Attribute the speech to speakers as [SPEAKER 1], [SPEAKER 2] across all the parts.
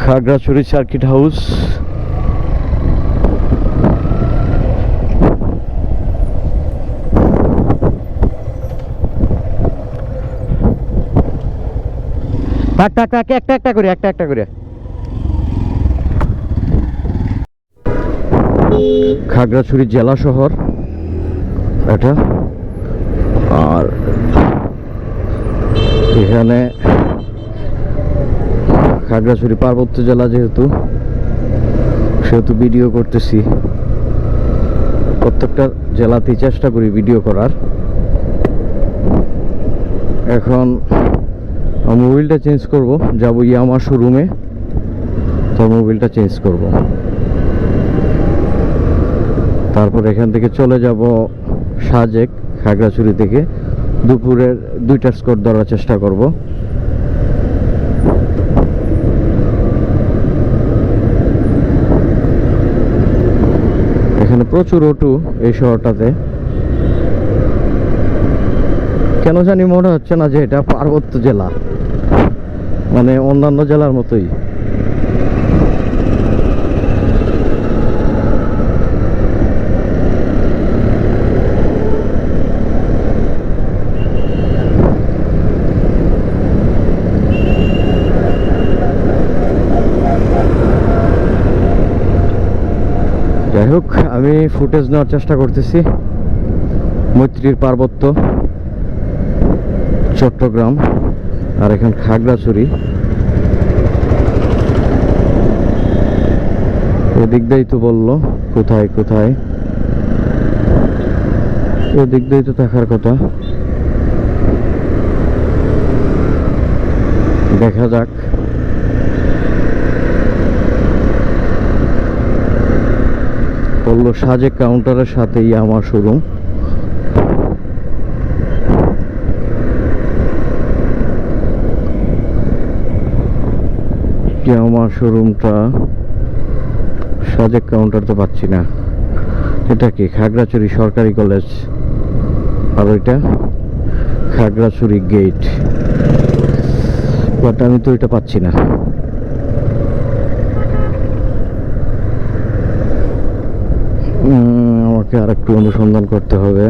[SPEAKER 1] Khagrachari circuit house. একটা করে খাগড়াছড়ি জেলা শহর এটা। আর এখানে খাগড়াছড়ি পার্বত্য জেলা যেহেতু ভিডিও করতেছি। প্রত্যেকটা জেলাতেই চেষ্টা করি ভিডিও করার। এখন মোবিলটা চেঞ্জ করব, যাবো ইয়ামাহা শোরুমে, তো মোবিলটা চেঞ্জ করব। তারপর এখান থেকে চলে যাব সাজেক। খাগড়াছড়ি থেকে দুপুরের 2টার স্কট ধরার চেষ্টা করব। এখানে প্রচুর অটো এই শহরটাতে। কেন জানি মনে হচ্ছে না যে এটা পার্বত্য জেলা, মানে অন্যান্য জেলার মতোই। যাই হোক, আমি ফুটেজ নেওয়ার চেষ্টা করতেছি। মৈত্রীর পার্বত্য, চট্টগ্রাম, আর এখন খাগড়াছড়ি। এদিক দিয়েই তো বললো কোথায় কোথায়, এদিক দিয়েই তো থাকার কথা। দেখা যাক। বললো সাজেক কাউন্টারের সাথেই আমার শোরুম। আমার শোরুমটা সাজেক কাউন্টার তো পাচ্ছি না। এটা কি খাগড়াছড়ি সরকারি কলেজ, আর ওইটা খাগড়াছড়ি গেট, বাট আমি তো এটা পাচ্ছি না। আমাকে আর একটু অনুসন্ধান করতে হবে।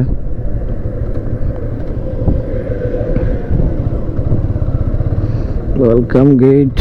[SPEAKER 1] Welcome gate.